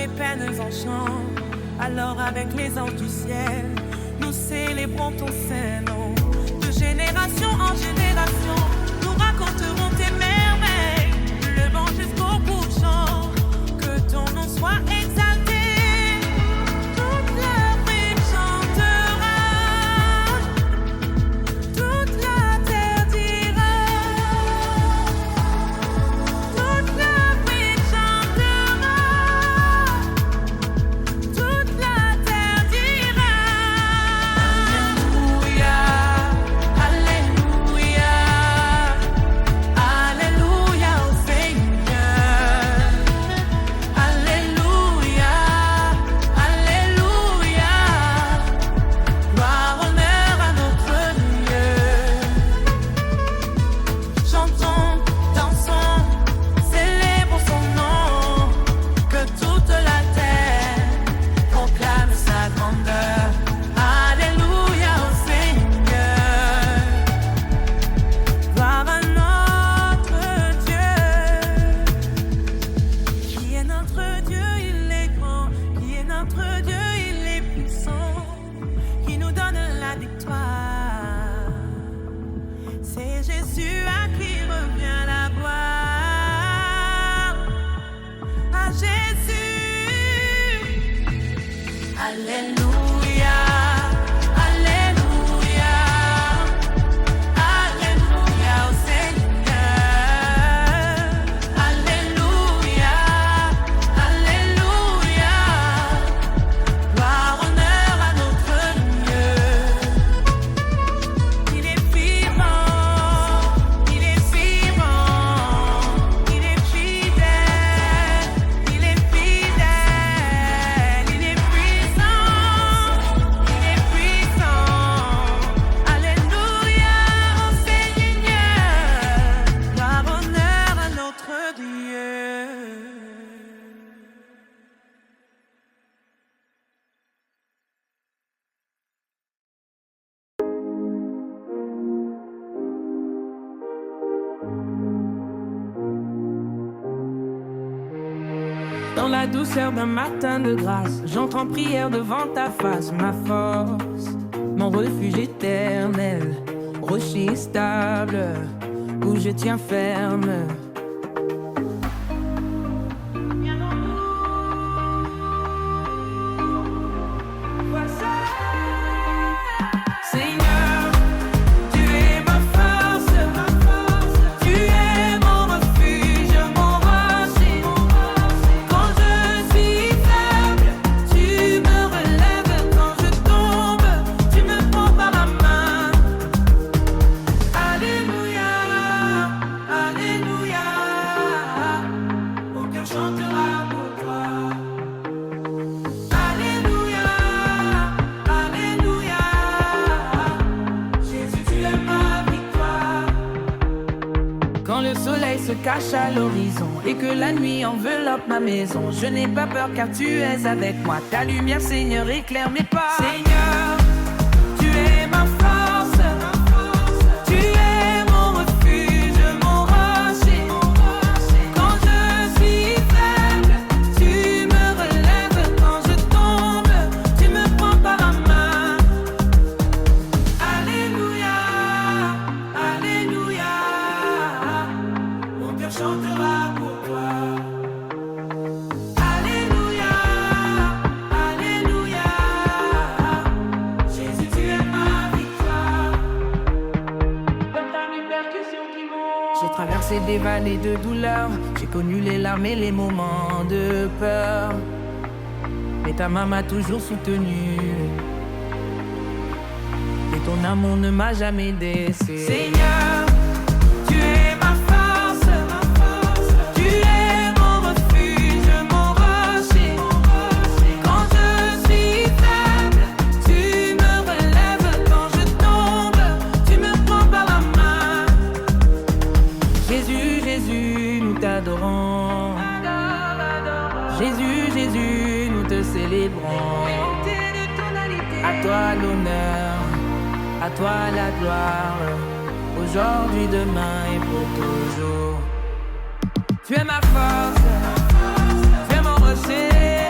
mes peines en chant. Alors avec les anges du ciel, nous célébrons ton Saint-Nom. De génération en génération, nous raconterons tes merveilles, levant jusqu'au bout de champ, que ton nom soit exalté. Toute l'Afrique chantera, toute la terre dira. Toute l'Afrique chantera, toute la terre dira. Alléluia, Alléluia, Alléluia au Seigneur. Alléluia, Alléluia, gloire, honneur à notre Dieu. Chantons, dansons, célébrons son nom, que toute la terre proclame sa grandeur. Alléluia au Seigneur, gloire à notre Dieu. Qui est notre Dieu, il est grand. Qui est notre Dieu, il est puissant. Qui nous donne la victoire. C'est Jésus à qui revient la gloire. À Jésus. Alléluia, Alléluia, Alléluia au Seigneur. Alléluia, Alléluia, gloire, honneur à notre Dieu. Il est vivant, il est vivant, il est fidèle, il est fidèle, il est puissant, Alléluia au Seigneur, gloire, honneur à notre Dieu. Dans la douceur d'un matin de grâce, j'entre en prière devant ta face, ma force, mon refuge éternel, rocher stable, où je tiens ferme. Seigneur, tu es ma force, tu es mon refuge, mon rocher. Quand je suis faible, tu me relèves. Quand je tombe, tu me prends par la main. Alléluia, Alléluia, mon cœur chantera pour toi. Alléluia, Alléluia, Jésus, tu es ma victoire. Quand le soleil se cache à l'horizon et que la nuit enveloppe ma maison, je n'ai pas peur car tu es avec moi. Ta lumière, Seigneur, éclaire mes pas. Seigneur, tu es ma force, tu es mon refuge, mon rocher. Quand je suis faible, tu me relèves. Quand je tombe, tu me prends par la main. Alléluia, Alléluia, mon cœur chantera pour toi. Alléluia, Alléluia, Jésus, tu es ma victoire. Comme ta répercussion qui monte. J'ai traversé des vallées de douleur, j'ai connu les larmes et les moments de peur, mais ta main m'a toujours soutenu et ton amour ne m'a jamais déçu. Seigneur, tu es ma force, tu es mon refuge, mon rocher. Quand je suis faible, tu me relèves. Quand je tombe, tu me prends par la main. Jésus, Jésus, nous t'adorons. Jésus, Jésus, nous te célébrons. À toi l'honneur, à toi la gloire, aujourd'hui, demain et pour toujours. Tu es ma force, tu es mon rocher.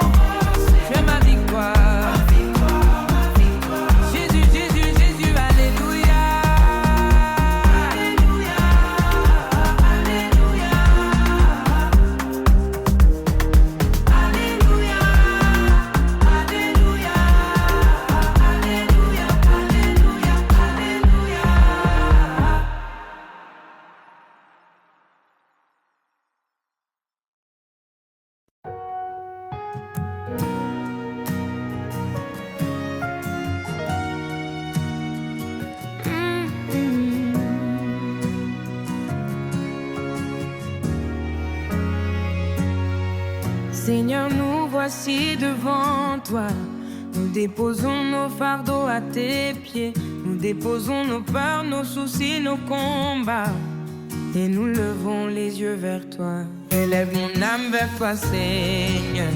Seigneur, nous voici devant toi. Nous déposons nos fardeaux à tes pieds. Nous déposons nos peurs, nos soucis, nos combats. Et nous levons les yeux vers toi. Élève mon âme vers toi, Seigneur.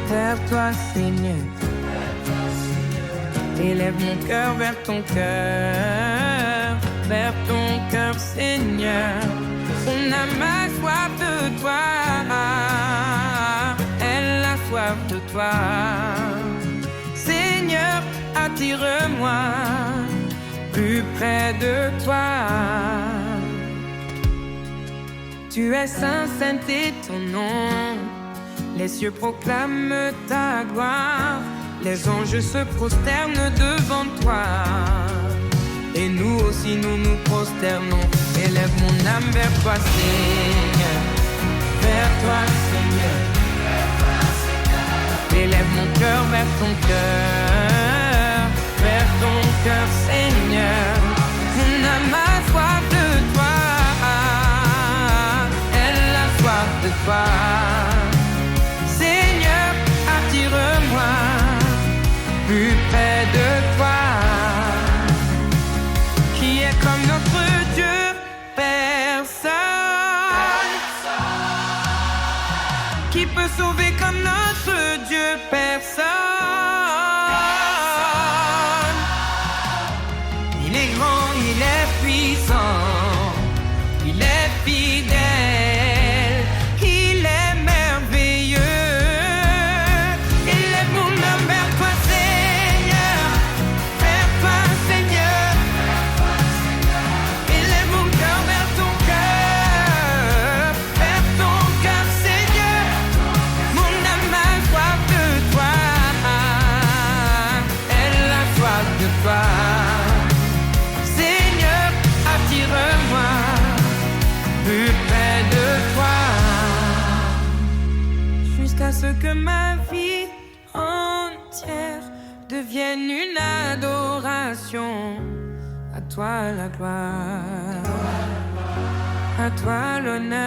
Vers toi, Seigneur. Élève mon cœur vers ton cœur. Vers ton cœur, Seigneur. On a ma soif de toi. Elle a soif de toi. Seigneur, attire-moi plus près de toi. Tu es saint, saint est ton nom. Les cieux proclament ta gloire. Les anges se prosternent devant toi. Et nous aussi nous nous prosternons. Élève mon âme vers toi, Seigneur. Vers toi, Seigneur. Élève mon cœur vers ton cœur. Vers ton cœur, Seigneur. On a ma soif de toi. Elle a soif de toi. Seigneur, attire-moi plus près de toi. Qui est comme notre Dieu? Personne. Qui peut sauver comme notre Dieu? Personne. Il est grand, il est puissant, il est fidèle, il est merveilleux. Élève mon âme vers toi, Seigneur. Vers toi, Seigneur. Élève mon cœur vers ton cœur. Vers ton cœur, Seigneur. Mon âme a soif de toi. Elle a soif de toi. Seigneur, attire-moi plus près de toi. Jusqu'à ce que ma vie entière devienne une adoration. À toi la gloire, à toi l'honneur.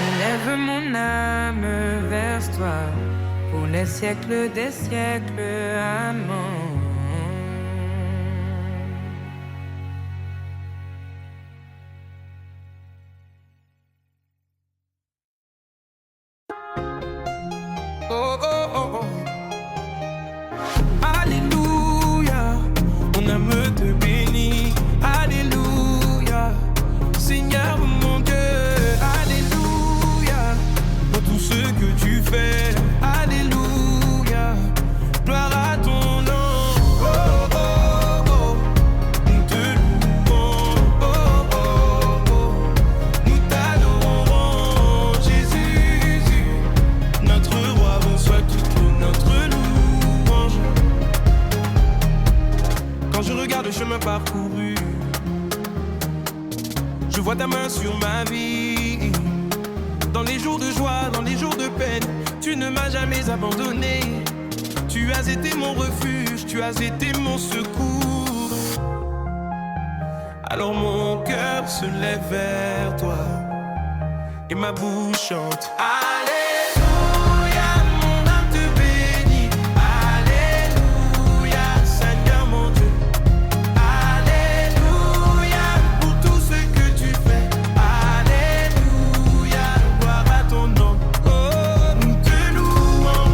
Élève mon âme vers toi pour les siècles des siècles. Amen. Oh, oh, oh, oh. Alléluia, mon âme te bénit. Alléluia, Seigneur mon Dieu. Alléluia, pour tout ce que tu fais. Alléluia, gloire à ton nom. Oh, oh, oh, nous te louons. Oh, oh, oh, nous t'adorons, Jésus. Notre roi reçoit toute notre louange. Quand je regarde le chemin parcouru, je vois ta main sur ma vie. Dans les jours de joie, dans les jours de peine, tu ne m'as jamais abandonné. Tu as été mon refuge, tu as été mon secours. Alors mon cœur se lève vers toi et ma bouche chante. Alléluia, mon âme te bénit. Alléluia, Seigneur mon Dieu. Alléluia, pour tout ce que tu fais. Alléluia, gloire à ton nom. Oh, nous te louons.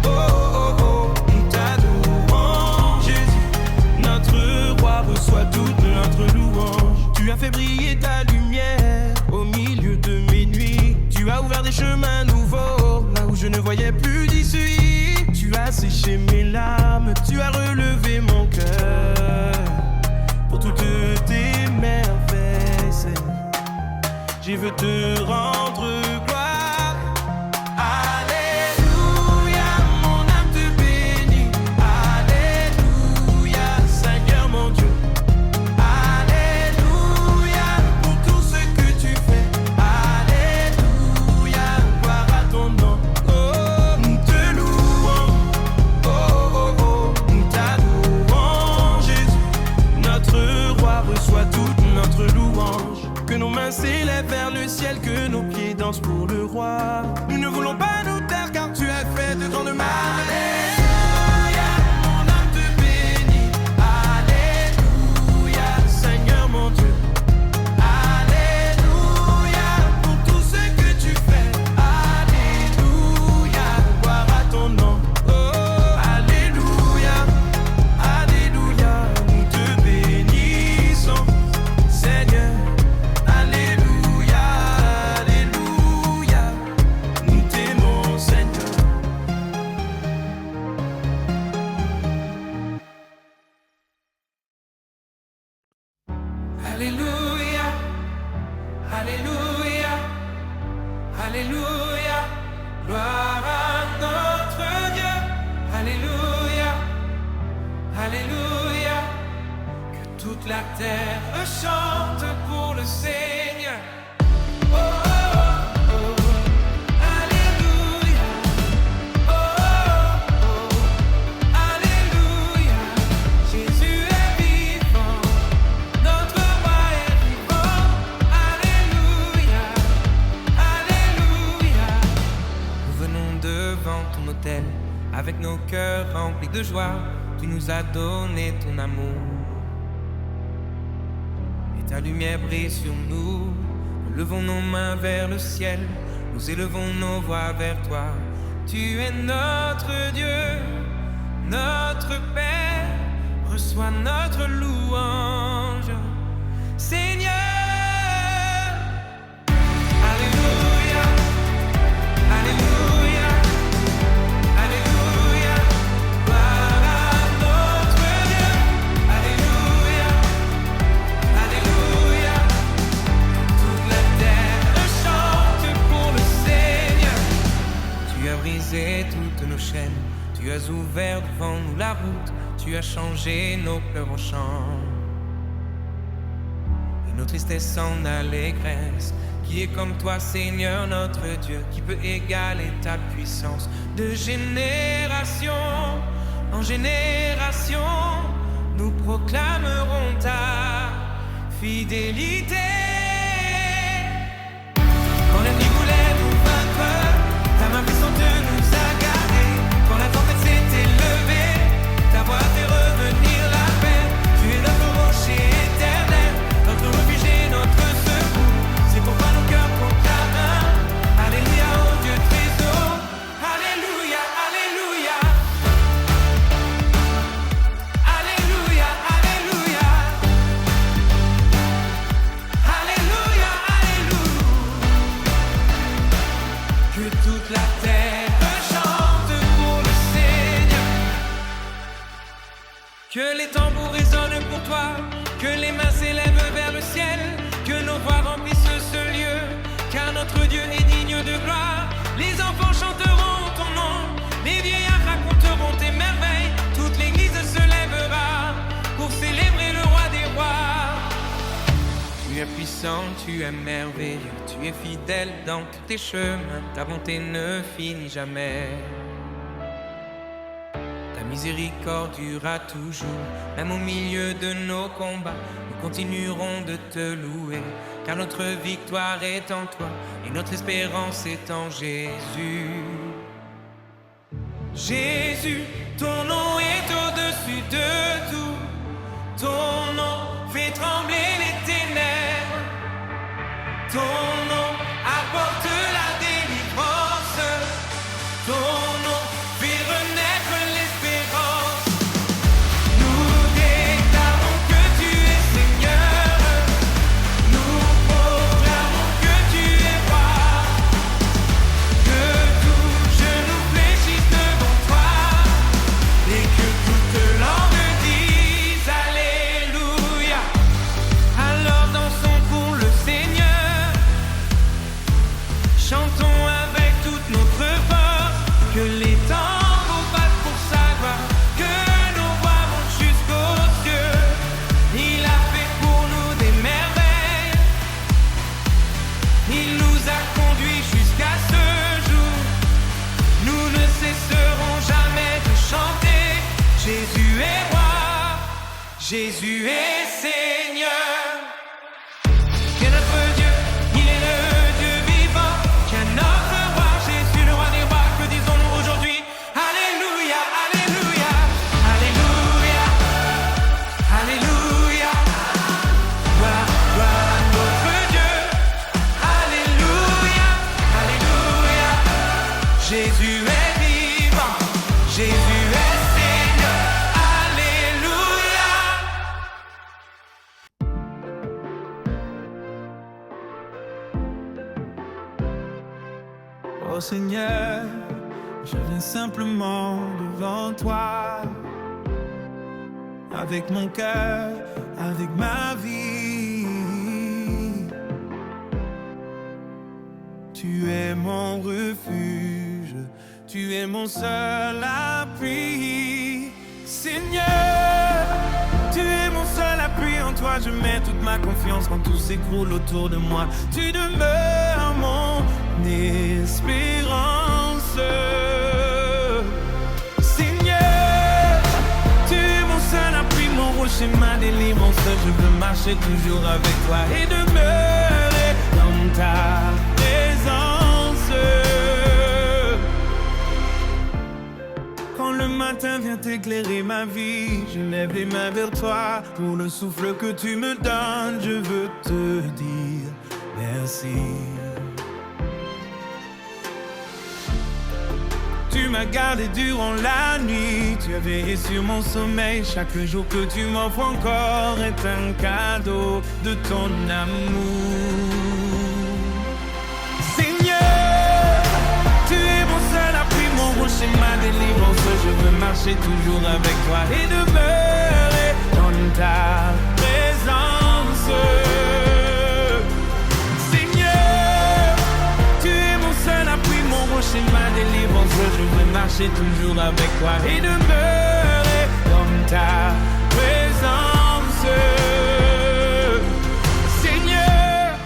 Oh, oh, oh, nous t'adorons, Jésus. Notre roi reçoit toute notre louange. Tu as fait briller ta lumière au milieu de mes nuits. Tu as ouvert des chemins nouveaux là où je ne voyais plus d'issue. Tu as séché mes larmes, tu as relevé mon cœur. Pour toutes tes merveilles, Seigneur, je veux te rendre gloire. Alléluia, mon âme te bénit. Alléluia, Seigneur mon Dieu. Alléluia, pour tout ce que tu fais. Alléluia, gloire à ton nom. Oh, nous te louons. Oh, oh, oh, nous t'adorons, Jésus. Notre roi reçoit toute notre louange. Que nos mains s'élèvent vers le ciel, que nos pieds dansent roi. Nous ne voulons pas nous taire car tu as fait de grandes merveilles. Alléluia, Alléluia, Alléluia, gloire à notre Dieu. Alléluia, Alléluia, que toute la terre chante pour le Seigneur. Oh, oh, oh. Alléluia, oh, oh, oh. Alléluia, Jésus est vivant. Notre roi est vivant. Alléluia, Alléluia. Nous venons devant ton autel avec nos cœurs remplis de joie. Tu nous as donné ton amour et ta lumière brille sur nous. Nous levons nos mains vers le ciel, nous élevons nos voix vers toi. Tu es notre Dieu, notre Père. Reçois notre louange, Seigneur. Alléluia, Alléluia, Alléluia, gloire à notre Dieu. Alléluia, Alléluia, toute la terre chante pour le Seigneur. Tu as brisé toutes nos chaînes, tu as ouvert devant nous la route. Tu as changé nos pleurs en chants et nos tristesses en allégresse. Qui est comme toi, Seigneur notre Dieu, qui peut égaler ta puissance? De génération en génération, nous proclamerons ta fidélité. Quand l'ennemi voulait nous vaincre, ta main puissante nous a gardés. Quand la tempête s'est élevée, ta voix fait revenir la paix. Tu es notre rocher éternel, notre refuge et notre secours. C'est pourquoi nos cœurs proclament Alléluia au Dieu très haut. Alléluia, Alléluia, Alléluia, Alléluia, Alléluia, Alléluia. Que toute la terre chante pour le Seigneur. Que les tambours résonnent pour toi, que les mains s'élèvent vers le ciel, que nos voix remplissent ce lieu, car notre Dieu est digne de gloire. Les enfants chanteront ton nom, les vieillards raconteront tes merveilles, toute l'église se lèvera pour célébrer le roi des rois. Tu es puissant, tu es merveilleux, tu es fidèle dans tous tes chemins, ta bonté ne finit jamais. Ta miséricorde durera toujours, même au milieu de nos combats. Nous continuerons de te louer, car notre victoire est en toi et notre espérance est en Jésus. Jésus, ton nom est au-dessus de tout. Ton nom fait trembler les ténèbres. Ton nom apporte la délivrance. Ton nom fait renaître l'espérance. Nous déclarons que tu es Seigneur. Nous proclamons que tu es roi. Que tout genou fléchisse devant toi et que toute langue dise Alléluia. Alors dansons pour le Seigneur. Chantons avec toute notre force, que les tambours battent pour sa gloire, que nos voix montent jusqu'aux cieux. Il a fait pour nous des merveilles, il nous a conduits jusqu'à ce jour. Nous ne cesserons jamais de chanter. Jésus est roi, Jésus est Seigneur. Que notre Dieu, il est le Dieu vivant, qu'un homme Seigneur, je viens simplement devant toi, avec mon cœur, avec ma vie. Tu es mon refuge, tu es mon seul appui. Seigneur, tu es mon seul appui, en toi je mets toute ma confiance quand tout s'écroule autour de moi. Tu demeures mon espérance. Seigneur, tu es mon seul appui, mon rocher, ma délivrance. Je veux marcher toujours avec toi et demeurer dans ta présence. Quand le matin vient éclairer ma vie, je lève les mains vers toi. Pour le souffle que tu me donnes, je veux te dire merci. Tu m'as gardé durant la nuit, tu as veillé sur mon sommeil. Chaque jour que tu m'offres encore est un cadeau de ton amour. Seigneur, tu es mon seul appui, mon rocher, ma délivrance. Je veux marcher toujours avec toi et demeurer dans ta présence. Seigneur, tu es mon seul appui, mon rocher, ma délivrance. Je veux marcher toujours avec toi et demeurer dans ta présence. Seigneur,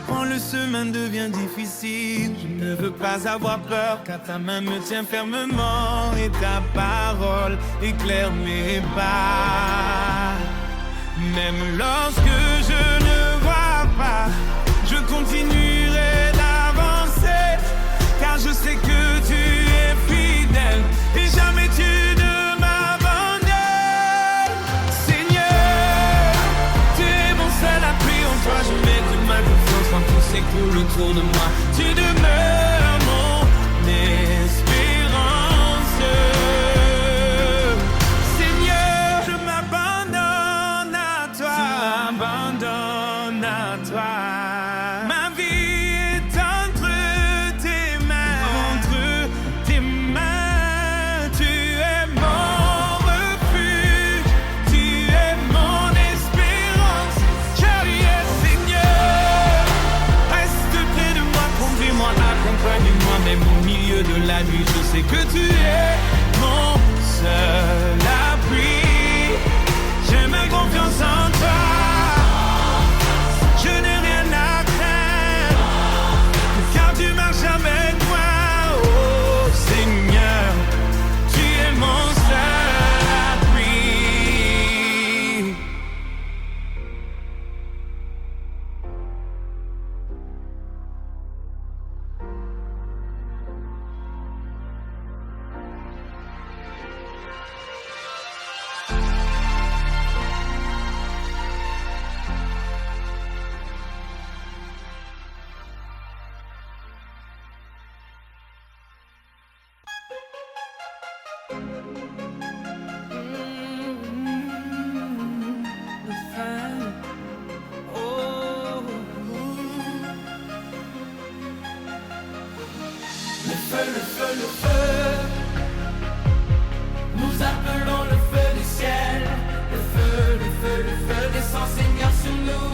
quand le chemin devient difficile, je ne veux pas avoir peur, car ta main me tient fermement et ta parole éclaire mes pas. Même lorsque je ne vois pas, je continuerai d'avancer, car je sais que tu es fidèle et jamais tu ne m'abandonnes. Seigneur, tu es mon seul appui, en toi je mets toute ma confiance quand tout s'écoule autour de moi. Tu demeures mon espérance. Seigneur, je m'abandonne à toi. Je m'abandonne à toi. Ma vie est entre tes mains. Entre tes mains. Tu es mon refuge. Tu es mon espérance. Chariot, Seigneur, reste près de moi, conduis-moi, accompagne-moi, même au milieu de la nuit. Je sais que tu es mon seul appui. J'ai ma confiance en toi. Je n'ai rien à craindre, car tu marches avec moi. Oh Seigneur, tu es mon seul appui. Le feu, oh, le feu, le feu, le feu. Nous appelons le feu du ciel. Le feu, le feu, le feu descend, Seigneur, sur nous.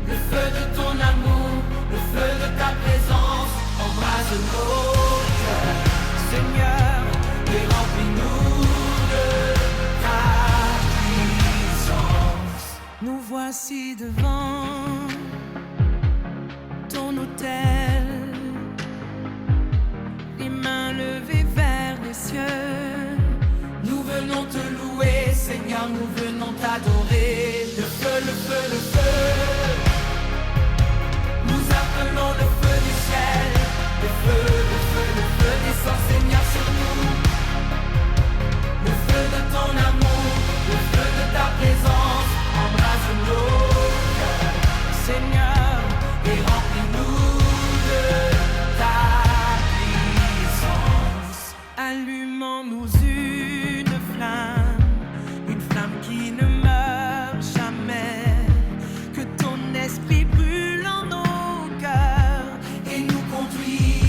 Le feu de ton amour, le feu de ta présence embrase nos cœurs, Seigneur, et remplis-nous de ta puissance. Nous voici devant ton autel, les mains levées vers les cieux. Nous venons te louer, Seigneur, nous venons t'adorer. Le feu, le feu, le feu. Nous appelons le feu du ciel. Le feu, le feu, le feu descend, Seigneur, sur nous. Le feu de ton amour, le feu de ta présence embrase nos cœurs, Seigneur, et remplis-nous de ta puissance. Allumons-nous une flamme qui ne meurt jamais. Que ton esprit brûle en nos cœurs et nous conduise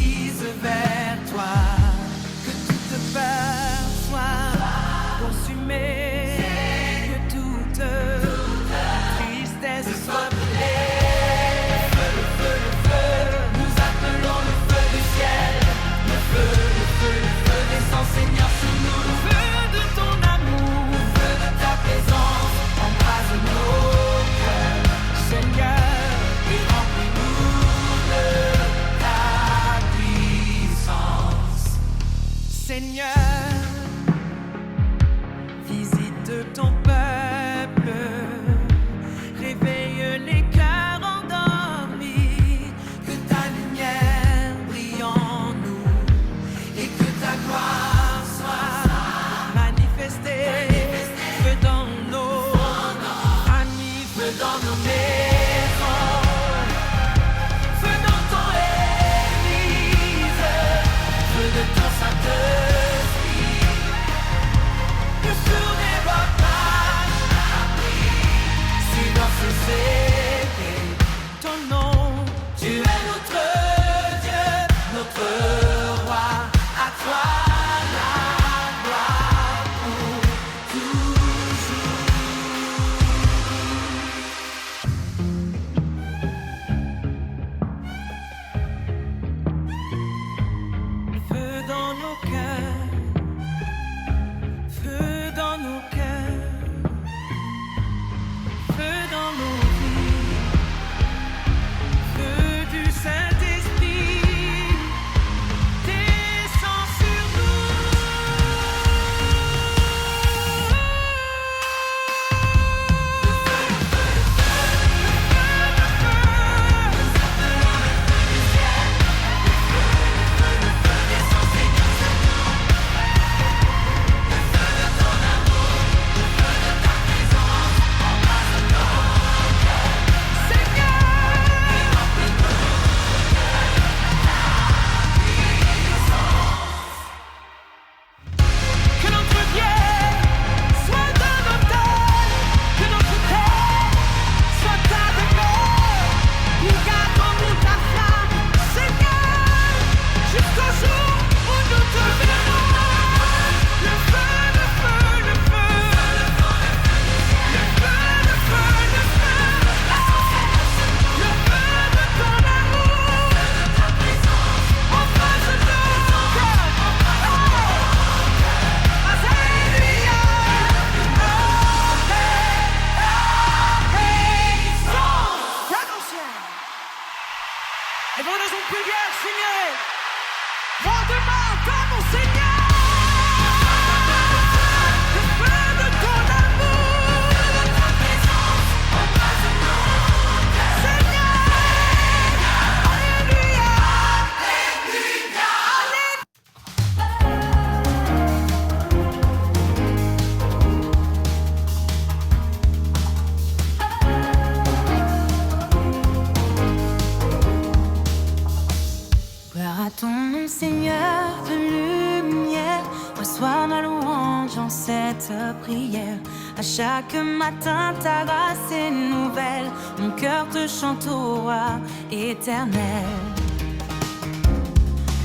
louange en cette prière. À chaque matin, ta grâce est nouvelle. Mon cœur te chante au roi éternel.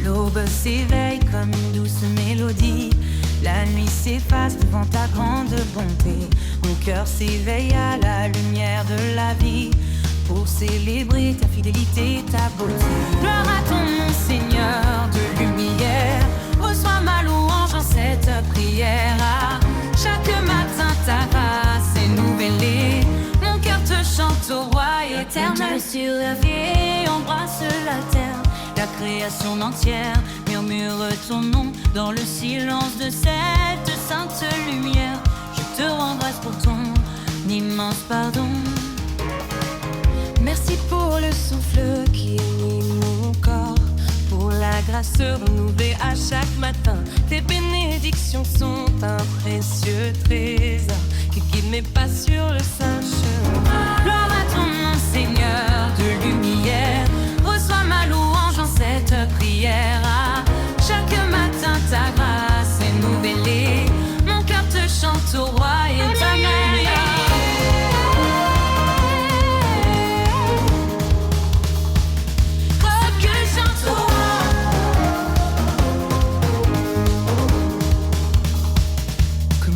L'aube s'éveille comme une douce mélodie. La nuit s'efface devant ta grande bonté. Mon cœur s'éveille à la lumière de la vie pour célébrer ta fidélité, ta beauté. Gloire à ton nom, Seigneur de lumière. Reçois ma louange en cette prière. Chaque matin, ta grâce est nouvellée. Mon cœur te chante au roi éternel. Sur la vie, embrasse la terre. La création entière murmure ton nom dans le silence de cette sainte lumière. Je te rends grâce pour ton immense pardon. Merci pour le souffle qui anime mon corps, pour la grâce renouvelée à chaque matin. Tes bénédictions sont un précieux trésor qui guide mes pas sur le saint chemin. Gloire à ton nom, Seigneur de lumière. Reçois ma louange en cette prière. Chaque matin, ta grâce est nouvellée. Mon cœur te chante au roi éternel.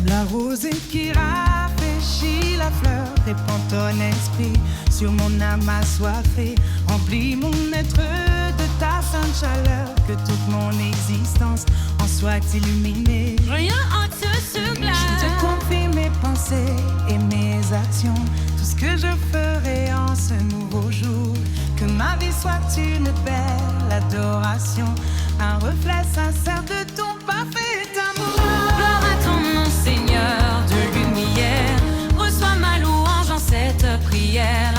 La rosée qui rafraîchit la fleur, répand ton esprit sur mon âme assoiffée. Remplis mon être de ta sainte chaleur, que toute mon existence en soit illuminée. Rien hâte ce glace. Je te confie mes pensées et mes actions, tout ce que je ferai en ce nouveau jour. Que ma vie soit une belle adoration, un reflet sincère de ton parfait amour. Gloire à ton nom, Seigneur de lumière. Reçois ma louange en cette prière.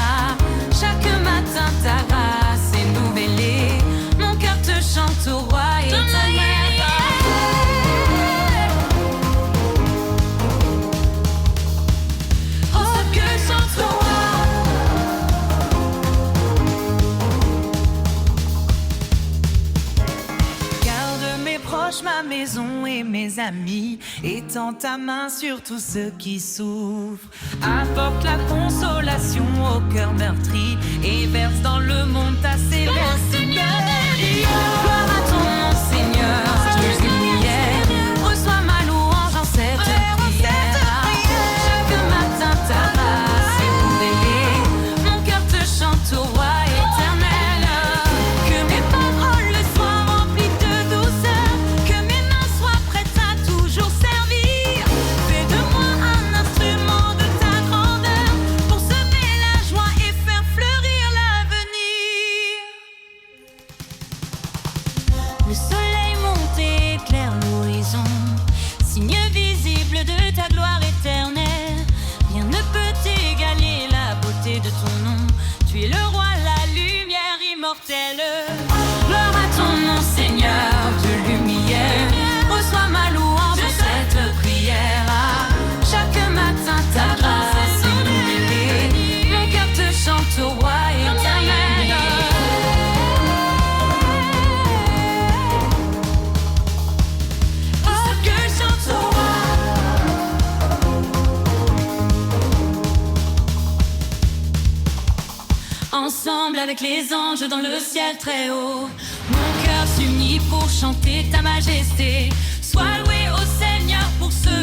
Chaque matin, ta grâce est nouvellée. Mon cœur te chante au roi éternel. Oh, que chante au roi. Garde mes proches, ma maison et mes amis. Étends ta main sur tous ceux qui souffrent. Apporte la consolation au cœur meurtri et verse dans le monde ta céleste lumière. Gloire à ton nom, Seigneur de lumière. Reçois ma louange en cette prière. Chaque matin, ta grâce est nouvellée. Mon cœur te chante au roi éternel. Que mes paroles soient remplies de douceur, que mes mains soient prêtes à toujours servir. Fais de moi un instrument de ta grandeur, pour semer la joie et faire fleurir l'avenir. Le soleil monte et éclaire l'horizon, signe visible de ta gloire éternelle. Rien ne peut égaler la beauté de ton nom. Tu es le roi, la lumière immortelle. Gloire à ton nom, Seigneur de lumière. Reçois ma louange en cette prière. Chaque matin, ta grâce est nouvellée. Mon cœur te chante au roi éternel. Oh, que chante au roi. Ensemble avec les anges dans le ciel très haut, mon cœur s'unit pour chanter ta majesté. Sois loué, ô Seigneur, pour ce